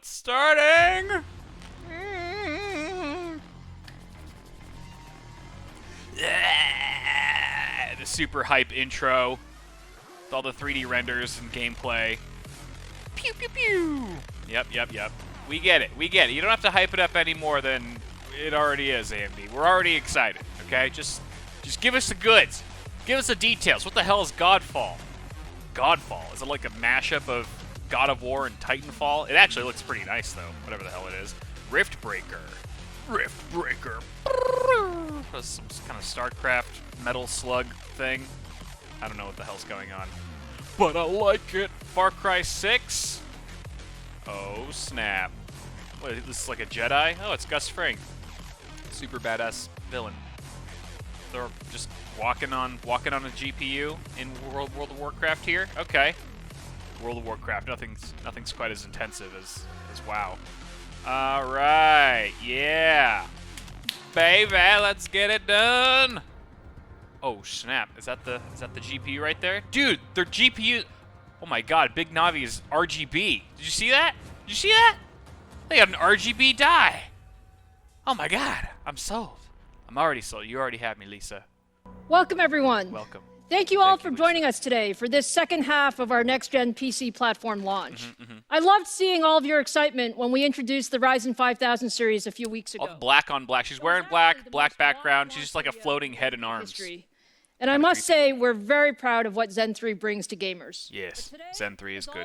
it's starting! The super hype intro with all the 3D renders and gameplay. Pew, pew, pew! Yep. We get it. You don't have to hype it up any more than it already is, AMD. We're already excited, okay? Just give us the goods. Give us the details. What the hell is Godfall? Godfall? Is it like a mashup of God of War and Titanfall? It actually looks pretty nice, though. Whatever the hell it is. Riftbreaker. That's some kind of StarCraft metal slug thing. I don't know what the hell's going on. But I like it. Far Cry 6? Oh, snap. What, this is like a Jedi? Oh, it's Gus Fring. Super badass villain. They're just walking on a GPU in World of Warcraft here. Okay. World of Warcraft. Nothing's quite as intensive as WoW. All right. Yeah. Baby, let's get it done. Oh, snap. Is that the GPU right there? Dude, their GPU. Oh my god, Big Navi is RGB. Did you see that? They got an RGB die. Oh my god, I'm sold. I'm already sold. You already have me, Lisa. Welcome, everyone. Welcome. Thank you all for joining us today for this second half of our next-gen PC platform launch. I loved seeing all of your excitement when we introduced the Ryzen 5000 series a few weeks ago. All black on black. She's wearing black background. She's just like a floating head and arms. And I must say, we're very proud of what Zen 3 brings to gamers. Yes, Zen 3 is good.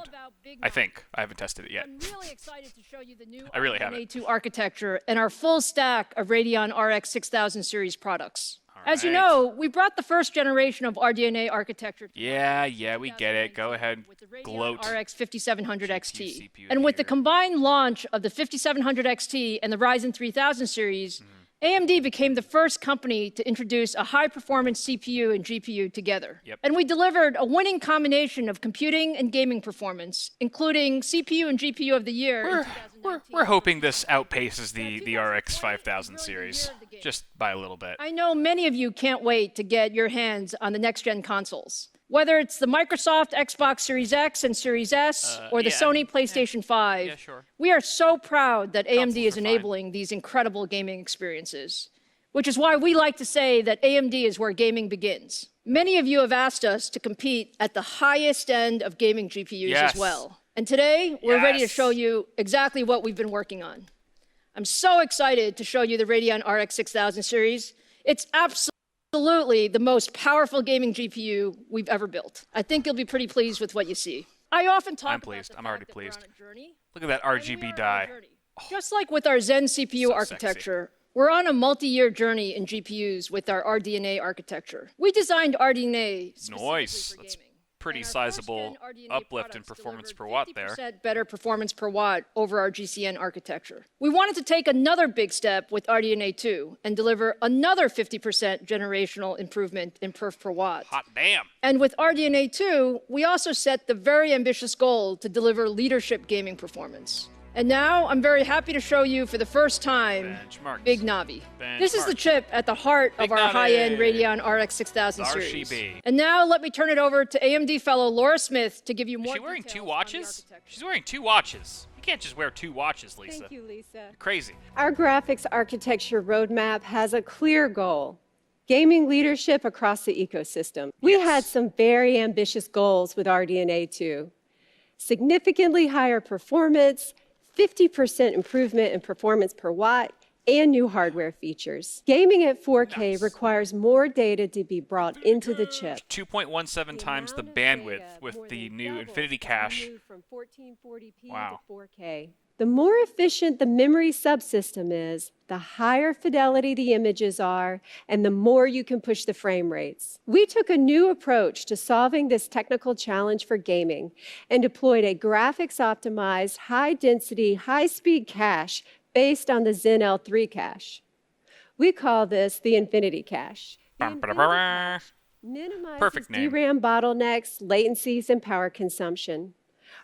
I think. I haven't tested it yet. I'm really excited to show you the new I really haven't. RDNA 2 architecture and our full stack of Radeon RX 6000 series products. As you right. know, we brought the first generation of RDNA architecture. Yeah, we get it. Go ahead, With the Radeon gloat. RX 5700 XT. CPU And with the here. combined launch of the 5700 XT and the Ryzen 3000 series, AMD became the first company to introduce a high-performance CPU and GPU together. Yep. And we delivered a winning combination of computing and gaming performance, including CPU and GPU of the year in 2019. We're hoping this outpaces the RX 5000 series, just by a little bit. I know many of you can't wait to get your hands on the next-gen consoles. Whether it's the Microsoft Xbox Series X and Series S, or the yeah, Sony PlayStation 5, Yeah, sure. we are so proud that AMD Consoles is are fine. enabling these incredible gaming experiences, which is why we like to say that AMD is where gaming begins. Many of you have asked us to compete at the highest end of gaming GPUs Yes. as well. And today, we're ready to Yes. show you exactly what we've been working on. I'm so excited to show you the Radeon RX 6000 series. It's absolutely the most powerful gaming GPU we've ever built. I think you'll be pretty pleased with what you see. I often talk I'm about pleased. the I'm fact already that we're pleased. on a journey, Look at that and we RGB are on a die. journey. Just like with our Zen CPU So architecture, we're on a multi-year journey in GPUs with our RDNA architecture. We designed RDNA specifically Nice. for That's gaming. pretty And our sizable first-gen RDNA uplift in products performance per delivered watt there. 50% better performance per watt over our GCN architecture. We wanted to take another big step with RDNA 2 and deliver another 50% generational improvement in perf per watt. Hot damn. And with RDNA 2, we also set the very ambitious goal to deliver leadership gaming performance. And now I'm very happy to show you for the first time Benchmarks. Big Navi. This is the Benchmarks. chip at the heart of Big our Navi. high-end Radeon RX 6000 series. RCB. And now let me turn it over to AMD fellow Laura Smith to give you more Is she wearing details two on the watches? architecture. She's wearing two watches. You can't just wear two watches, Lisa. Thank you, Lisa. You're crazy. Our graphics architecture roadmap has a clear goal: gaming leadership across the ecosystem. We had some very ambitious goals with RDNA 2. Significantly higher performance, 50% improvement in performance per watt, and new hardware features. Gaming at 4K Nice. requires more data to be brought into the chip. 2.17 times the amount of bandwidth data with more the than new doubles Infinity as we Cache. move from 1440p Wow. to 4K. The more efficient the memory subsystem is, the higher fidelity the images are, and the more you can push the frame rates. We took a new approach to solving this technical challenge for gaming and deployed a graphics-optimized, high-density, high-speed cache based on the Zen L3 cache. We call this the Infinity Cache. The Infinity Cache minimizes Perfect name. DRAM bottlenecks, latencies, and power consumption.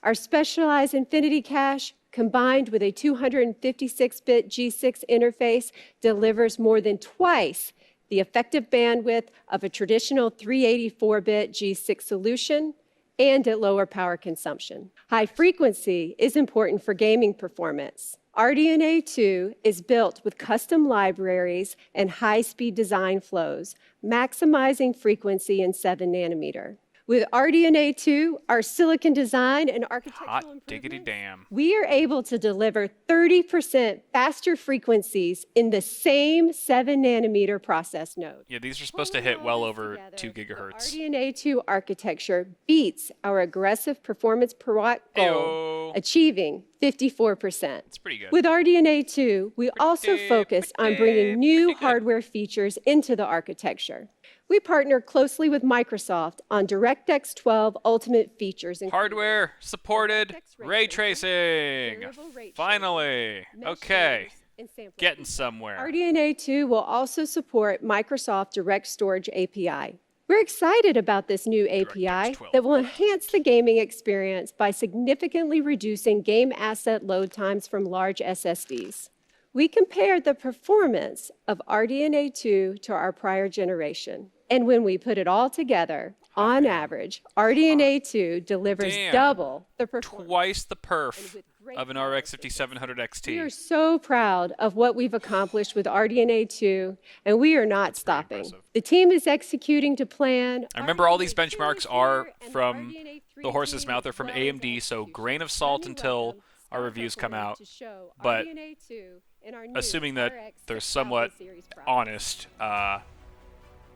Our specialized Infinity Cache, combined with a 256-bit G6 interface, delivers more than twice the effective bandwidth of a traditional 384-bit G6 solution and at lower power consumption. High frequency is important for gaming performance. RDNA 2 is built with custom libraries and high-speed design flows, maximizing frequency in 7 nanometer. With RDNA 2, our silicon design and architectural Hot diggity improvements, damn. we are able to deliver 30% faster frequencies in the same 7 nanometer process node. Yeah, these are supposed to hit well over 2 gigahertz. The RDNA 2 architecture beats our aggressive performance per watt goal, Ayo. achieving 54%. It's pretty good. With RDNA 2, we also focus on bringing new pretty good. hardware features into the architecture. We partner closely with Microsoft on DirectX 12 Ultimate features. including Hardware supported DirectX ray tracing. variable rate Finally. mesh Okay. shaders, and sampling. Getting somewhere. RDNA 2 will also support Microsoft Direct Storage API. We're excited about this new API 12. that will enhance the gaming experience by significantly reducing game asset load times from large SSDs. We compared the performance of RDNA 2 to our prior generation. And when we put it all together, on average, RDNA 2 delivers Damn. double the performance. Twice the perf with great of an RX 5700 XT. We are so proud of what we've accomplished with RDNA 2, and we are not stopping. impressive. The team is executing to plan. I remember all these RDNA 2 benchmarks is are here, and from RDNA the horse's 3G mouth. They're from as well as AMD, so execution. grain of Let salt me until welcome our Scott reviews come Russell out. to show But RDNA 2 in our new assuming that RX they're 6000 somewhat series product. honest,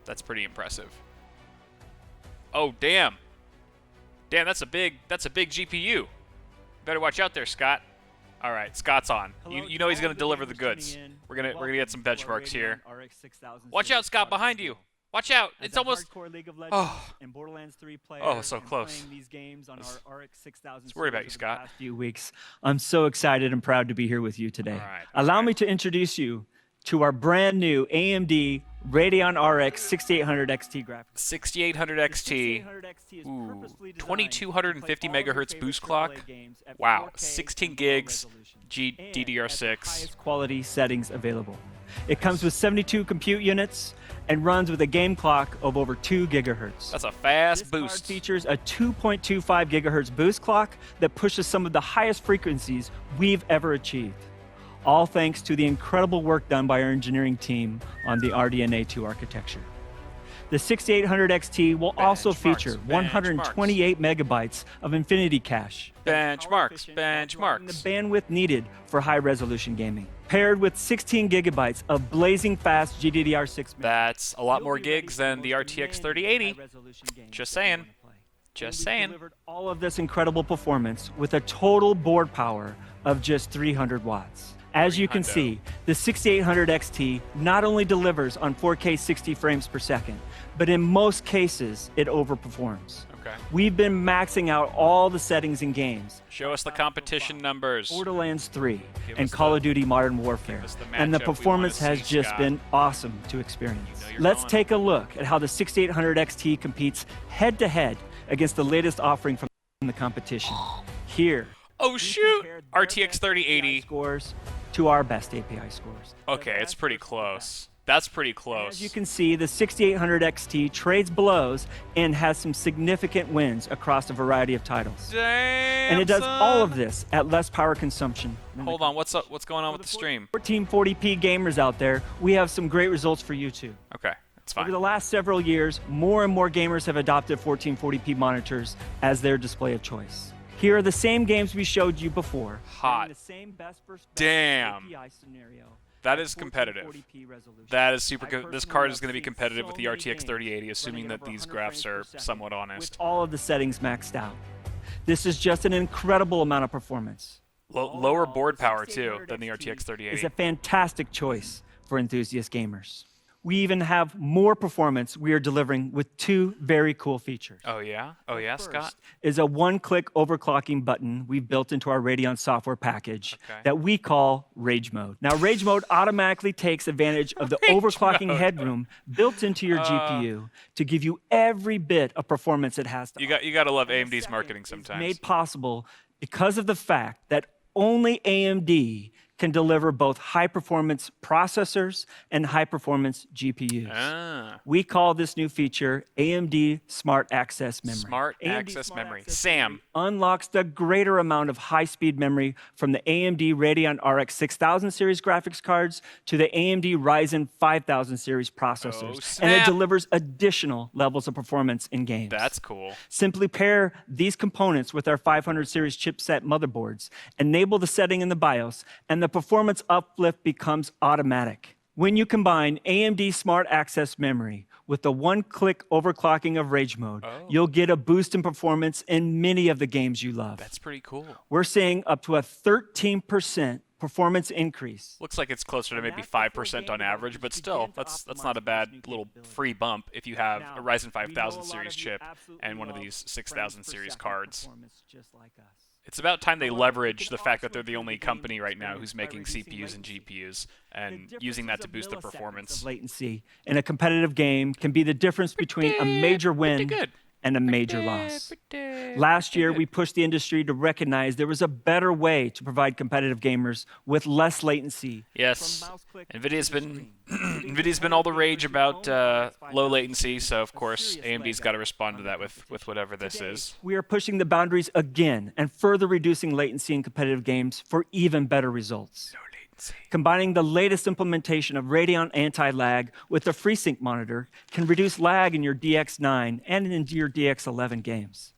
that's pretty impressive. Oh, damn. Damn, that's a big GPU. Better watch out there, Scott. All right, Scott's on. You know he's going to deliver the goods. We're gonna get some benchmarks here. Watch out, Scott, behind you. Watch out. It's almost Oh, so close. Let's worry about you, Scott. Few weeks. I'm so excited and proud to be here with you today. All right, Allow okay. me to introduce you to our brand new AMD Radeon RX 6800 XT graphics. 6800 XT. 6800 XT is Ooh, purposefully designed 2250 to play all of your megahertz favorite boost AAA clock. games at Wow, 4K 16 and lower gigs, resolution, and at the DDR6. highest quality settings available. It comes with 72 compute units and runs with a game clock of over 2 gigahertz. That's a fast This card boost. features a 2.25 gigahertz boost clock that pushes some of the highest frequencies we've ever achieved. All thanks to the incredible work done by our engineering team on the RDNA 2 architecture. The 6800 XT will also feature 128 megabytes of infinity cache. Benchmarks, The benchmarks. bandwidth needed for high-resolution gaming, paired with 16 gigabytes of blazing fast GDDR6 memory. That's a lot more You'll be ready gigs for than the most RTX demanding 3080. high-resolution games Just that you saying. wanna play. Just And saying. we've delivered all of this incredible performance with a total board power of just 300 watts. As you can 300. see, the 6800 XT not only delivers on 4K 60 frames per second, but in most cases, it overperforms. Okay. We've been maxing out all the settings in games. Show us the competition numbers. Borderlands 3 Give and us Call the- of Duty Modern Warfare. us the And the matchup we performance wanna has see, just Scott. been awesome to experience. You know you're Let's going. take a look at how the 6800 XT competes head-to-head against the latest offering from the competition. Here, Oh, we shoot! compared their RTX best 3080. API scores to our best API scores. Okay, it's pretty close. That's pretty As close. you can see, the 6800 XT trades blows and has some significant wins across a variety of titles. Damn, And it does all of son. this at less power consumption. than the Hold on, what's up? What's going on with the stream? 1440p gamers out there, we have some great results for you too. Okay, it's Over fine. the last several years, more and more gamers have adopted 1440p monitors as their display of choice. Here are the same games we showed you before. Hot. running the same best versus best Damn. API scenario That at is competitive. 1440p resolution. That is super I good. This personally card have is going to be seen competitive so with the many RTX games 3080, assuming running that over these 100 graphs frames per are second somewhat with honest. all of the settings maxed out. This is just an incredible amount of performance. Lower board power, too, 6800 than the XT RTX is 3080. a fantastic choice for enthusiast gamers. We even have more performance we are delivering with 2 very cool features. Oh, yeah? Oh, yeah, Scott? First is a one-click overclocking button we've built into our Radeon software package Okay. that we call Rage Mode. Now, Rage Mode automatically takes advantage of the Rage overclocking Mode. headroom built into your GPU to give you every bit of performance it has to You got to love and the AMD's second marketing is sometimes. made possible because of the fact that only AMD can deliver both high-performance processors and high-performance GPUs. We call this new feature AMD Smart Access Memory. Smart Access Memory. Sam. Unlocks the greater amount of high-speed memory from the AMD Radeon RX 6000 series graphics cards to the AMD Ryzen 5000 series processors. And it delivers additional levels of performance in games. That's cool. Simply pair these components with our 500 series chipset motherboards, enable the setting in the BIOS, and the performance uplift becomes automatic. When you combine AMD Smart Access Memory with the one-click overclocking of Rage Mode, you'll get a boost in performance in many of the games you love. That's pretty cool. We're seeing up to a 13% performance increase. Looks like it's closer to maybe 5% on average, but still, that's not a bad little free bump if you have a Ryzen 5000 series chip and one of these 6000 series cards. It's about time they leverage the fact that they're the only company right now who's making CPUs and GPUs and using that to boost the performance. Latency in a competitive game can be the difference between a major win and a major loss. Last year, we pushed the industry to recognize there was a better way to provide competitive gamers with less latency. Yes, Nvidia's been all the rage about low latency, so of course AMD's got to respond to that with whatever this is. We are pushing the boundaries again and further reducing latency in competitive games for even better results. Combining the latest implementation of Radeon anti-lag with the FreeSync monitor can reduce lag in your DX9 and in your DX11 games.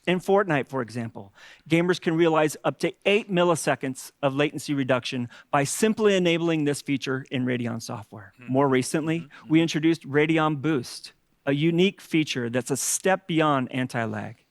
In Fortnite, for example, gamers can realize up to 8 milliseconds of latency reduction by simply enabling this feature in Radeon software. More recently, we introduced Radeon Boost, a unique feature that's a step beyond anti-lag.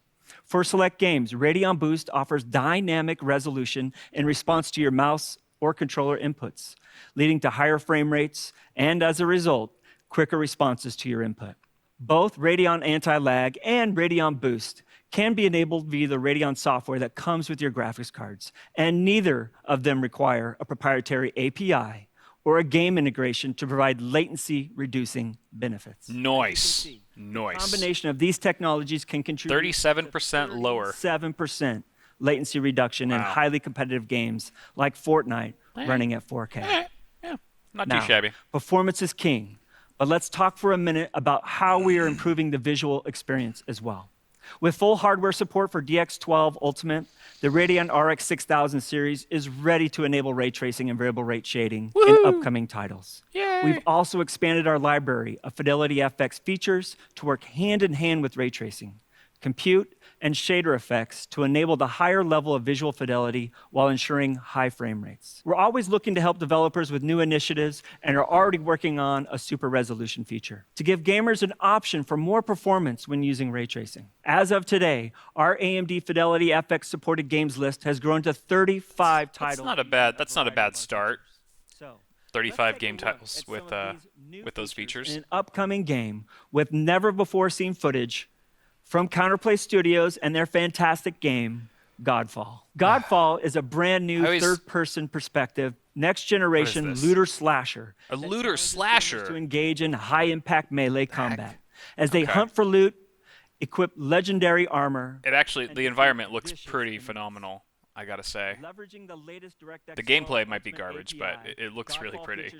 For select games, Radeon Boost offers dynamic resolution in response to your mouse or controller inputs, leading to higher frame rates and, as a result, quicker responses to your input. Both Radeon Anti-Lag and Radeon Boost can be enabled via the Radeon software that comes with your graphics cards, and neither of them require a proprietary API or a game integration to provide latency-reducing benefits. Nice. The combination of these technologies can contribute 37% lower. 7% latency reduction in highly competitive games like Fortnite running at 4K. Not too shabby. Performance is king, but let's talk for a minute about how we are improving the visual experience as well. With full hardware support for DX12 Ultimate, the Radeon RX 6000 series is ready to enable ray tracing and variable rate shading in upcoming titles. Yay. We've also expanded our library of Fidelity FX features to work hand in hand with ray tracing, compute, and shader effects to enable the higher level of visual fidelity while ensuring high frame rates. We're always looking to help developers with new initiatives and are already working on a super resolution feature to give gamers an option for more performance when using ray tracing. As of today, our AMD Fidelity FX supported games list has grown to 35 titles. That's not a bad start. 35 game titles with those features. An upcoming game with never before seen footage from Counterplay Studios and their fantastic game, Godfall. Godfall is a brand new third-person perspective, next-generation looter slasher. A looter slasher? To engage in high-impact melee combat. As they hunt for loot, equip legendary armor. The environment looks pretty phenomenal, I gotta say. The gameplay might be garbage, but it looks really pretty.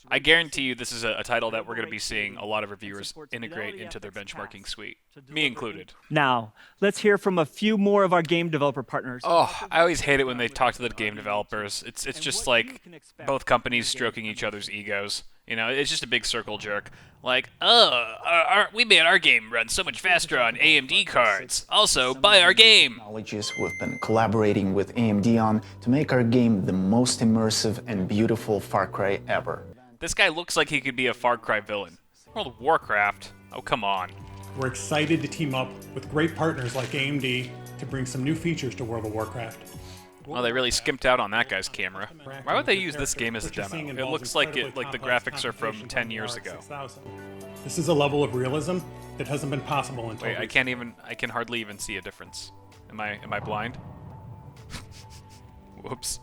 I guarantee you this is a title that we're going to be seeing a lot of reviewers integrate into their benchmarking suite, me included. Now, let's hear from a few more of our game developer partners. Oh, I always hate it when they talk to the game developers. It's just like both companies stroking each other's egos. You know, it's just a big circle jerk. Like, we made our game run so much faster on AMD cards. Also, buy our game. Technologies we've been collaborating with AMD on to make our game the most immersive and beautiful Far Cry ever. This guy looks like he could be a Far Cry villain. World of Warcraft? Oh, come on. We're excited to team up with great partners like AMD to bring some new features to World of Warcraft. Well, they really skimped out on that guy's camera. Why would they use this game as a demo? It looks like the graphics are from 10 years ago. This is a level of realism that hasn't been possible until. Wait, I can hardly even see a difference. Am I blind? Whoops.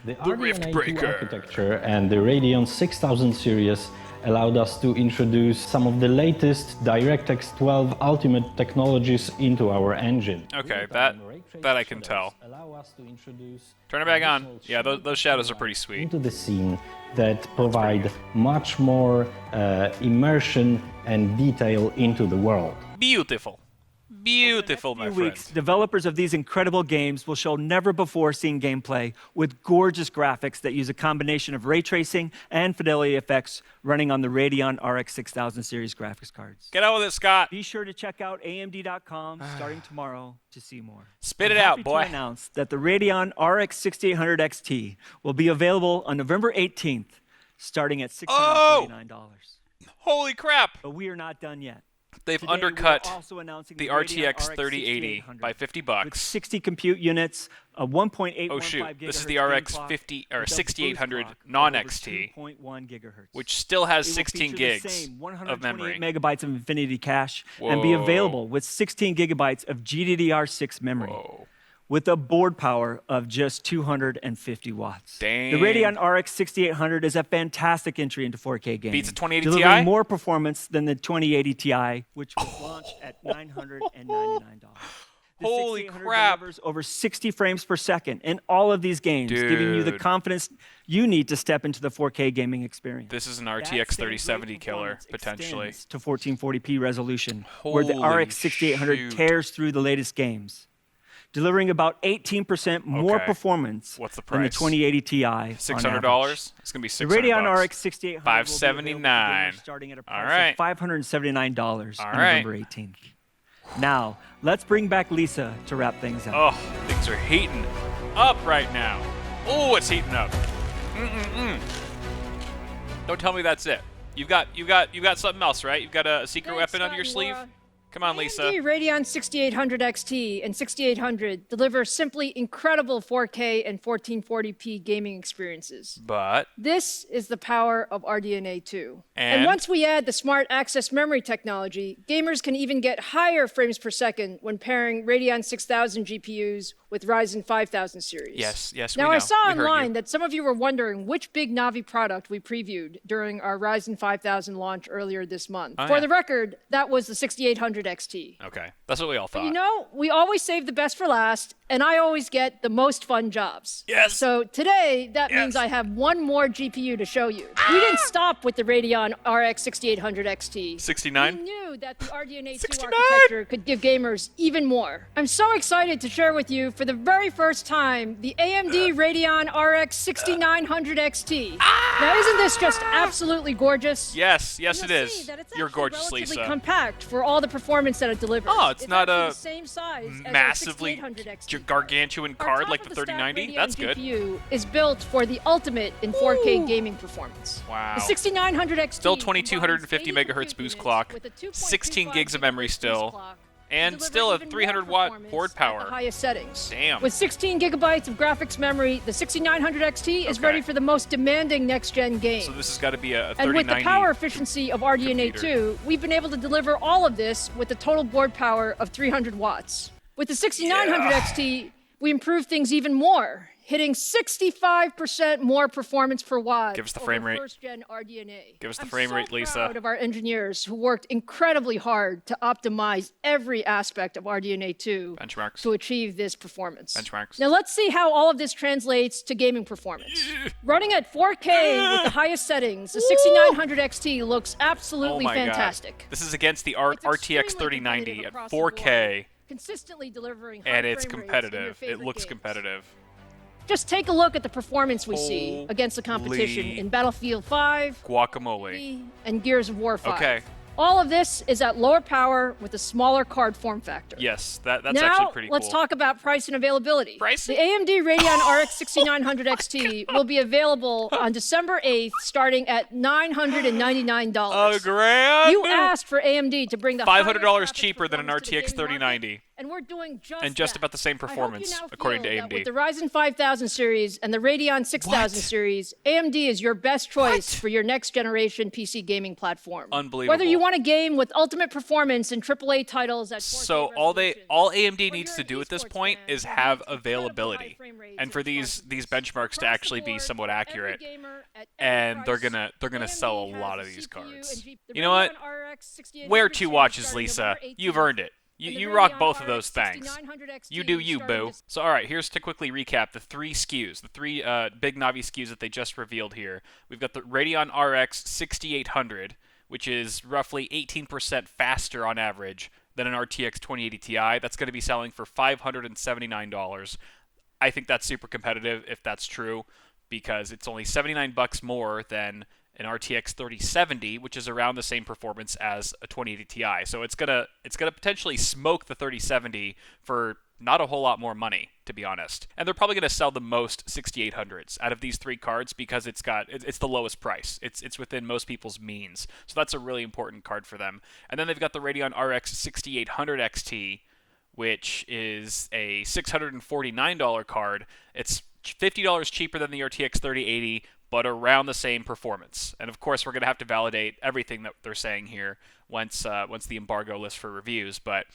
The RDNA architecture and the Radeon 6000 series allowed us to introduce some of the latest DirectX 12 Ultimate technologies into our engine. Okay, that I can tell. Turn it back on. Yeah, those shadows are pretty sweet. Into the scene that provide much more immersion and detail into the world. Beautiful. Beautiful, my In a few friend. weeks, developers of these incredible games will show never-before-seen gameplay with gorgeous graphics that use a combination of ray tracing and fidelity effects running on the Radeon RX 6000 series graphics cards. Get out with it, Scott. Be sure to check out AMD.com starting tomorrow to see more. Spit it I'm out, happy boy. to announce that the Radeon RX 6800 XT will be available on November 18th, starting at $649. Holy crap. But we are not done yet. They've Today, undercut we're also announcing the Radeon RTX 3080 by with $50. 60 compute units, a 1.815 Oh shoot, gigahertz this is the game RX clock, 50 or with a 6800 boost clock of non-XT, over 2.1 gigahertz. which still has It will 16 feature the gigs same of memory. 128 megabytes of Infinity cache and be Whoa. available with 16 gigabytes of GDDR6 memory. Whoa. With a board power of just 250 watts. Dang. The Radeon RX 6800 is a fantastic entry into 4K gaming. Beats a 2080 delivering Ti? more performance than the 2080 Ti, which was launched at $999. The Holy 6800 crap. delivers over 60 frames per second in all of these games, giving you the Dude. confidence you need to step into the 4K gaming experience. This is an That RTX same 3070 great killer, performance potentially. extends to 1440p resolution, where the Holy RX 6800 shoot. tears through the latest games, delivering about 18% more Okay. performance What's the than the price? 2080 Ti. $600? It's going to be The $600. Radeon RX 6800 $579. starting at a All price right. of $579 All on right. November 18th. Now, let's bring back Lisa to wrap things up. Oh, things are heating up right now. Oh, it's heating up. Don't tell me that's it. You've got something else, right? You've got a secret Thanks, weapon under Scott your and sleeve? Laura. Come on, Lisa. AMD Radeon 6800 XT and 6800 deliver simply incredible 4K and 1440p gaming experiences. But This is the power of RDNA 2. And? once we add the smart access memory technology, gamers can even get higher frames per second when pairing Radeon 6000 GPUs with Ryzen 5000 series. yes, we Now, know. I saw We heard you. online that some of you were wondering which Big Navi product we previewed during our Ryzen 5000 launch earlier this month. Oh, For yeah. the record, that was the 6800 XT. Okay, that's what we all thought. You know, we always save the best for last, and I always get the most fun jobs. Yes. So today, that means Yes. I have one more GPU to show you. We didn't stop with the Radeon RX 6800 XT. 69? We knew that the RDNA 2 69? architecture could give gamers even more. I'm so excited to share with you, for the very first time, the AMD Radeon RX 6900 XT. Now, isn't this just absolutely gorgeous? Yes, it You'll see is. that it's You're actually gorgeous, relatively Lisa. compact for all the performance that it delivers. Oh, it's not actually a the same size as our Massively 6800 XT. gargantuan Our card like the top-of-the-stack 3090? Radeon That's good. GPU is built for the ultimate in 4K gaming performance. Wow. The 6900 XT Still combines 2250 80 megahertz compute boost units clock, with a 2.25 16 gigs of memory gigahertz still, boost clock to and deliver still a even more 300 watt performance board at power. the highest settings. Damn. With 16 gigabytes of graphics memory, the 6900 XT is Okay. ready for the most demanding next-gen games. So this has got to be a And with the 3090. power efficiency of RDNA computer. 2, we've been able to deliver all of this with a total board power of 300 watts. With the 6900 XT, we improved things even more, hitting 65% more performance per watt. Give us the over frame rate. First-gen RDNA. Give us the I'm frame so rate, Lisa. proud of our engineers who worked incredibly hard to optimize every aspect of RDNA 2 Benchmarks. to achieve this performance. Benchmarks. Now let's see how all of this translates to gaming performance. Running at 4K with the highest settings, the 6900 XT looks absolutely Oh my fantastic. God. This is against the It's RTX extremely 3090 competitive at across the 4K, board, consistently delivering high and it's frame rates in your competitive. It favorite looks games. competitive. Just take a look at the performance we see against the competition Holy in Battlefield 5 Guacamole. and Gears of War 5. Okay. All of this is at lower power with a smaller card form factor. Yes, that's Now, actually pretty cool. let's talk about price and availability. Price? The AMD Radeon RX 6900 XT will be available on December 8th, starting at $999. A grand? You asked for AMD to bring the $500 highest graphics cheaper than an performance to the RTX gaming market, 3090. and we're doing just And just that. about the same I hope you performance, now according feel to that AMD. With the Ryzen 5000 series and the Radeon 6000 What? series, AMD is your best choice What? for your next generation PC gaming platform. Unbelievable. Whether you want a game with ultimate performance and AAA titles at 4K So resolution. all AMD Or needs you're to an do at this esports point fan is who have needs incredibly high availability, frame rates and for these responsiveness. benchmarks to Across actually the be board, somewhat for every accurate. gamer at every And they're price, gonna AMD sell a has lot the of these CPU cards. and the You know what? Radeon RX 6800 Wear 2 series watches, starting Lisa. November 18th, You've earned it. and the You rock Radeon both of those RX things. 6900 XT You do you, starting boo. So all right, here's to quickly recap the 3 SKUs, the 3 Big Navi SKUs that they just revealed here. We've got the Radeon RX 6800, which is roughly 18% faster on average than an RTX 2080 Ti. That's going to be selling for $579. I think that's super competitive if that's true, because it's only $79 more than an RTX 3070, which is around the same performance as a 2080 Ti. So it's gonna potentially smoke the 3070 for not a whole lot more money, to be honest. And they're probably gonna sell the most 6800s out of these 3 cards because it's the lowest price. It's within most people's means. So that's a really important card for them. And then they've got the Radeon RX 6800 XT, which is a $649 card. It's $50 cheaper than the RTX 3080, but around the same performance. And of course, we're going to have to validate everything that they're saying here once the embargo lifts for reviews, but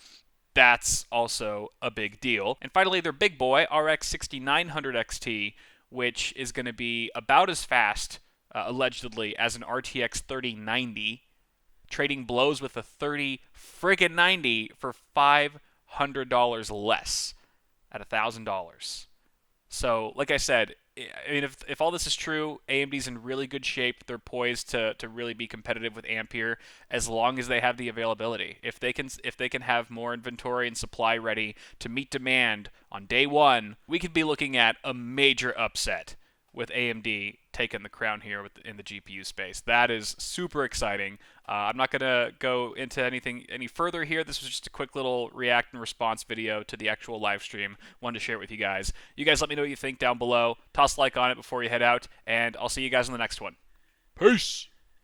that's also a big deal. And finally, their big boy, RX 6900 XT, which is going to be about as fast, allegedly, as an RTX 3090, trading blows with a 3090 for $500 less at $1,000. So, like I said, I mean, if all this is true, AMD's in really good shape. They're poised to really be competitive with Ampere as long as they have the availability. If they can have more inventory and supply ready to meet demand on day one, we could be looking at a major upset with AMD taking the crown here in the GPU space. That is super exciting. I'm not going to go into anything any further here. This was just a quick little react and response video to the actual live stream. Wanted to share it with you guys. You guys let me know what you think down below. Toss a like on it before you head out, and I'll see you guys in the next one. Peace!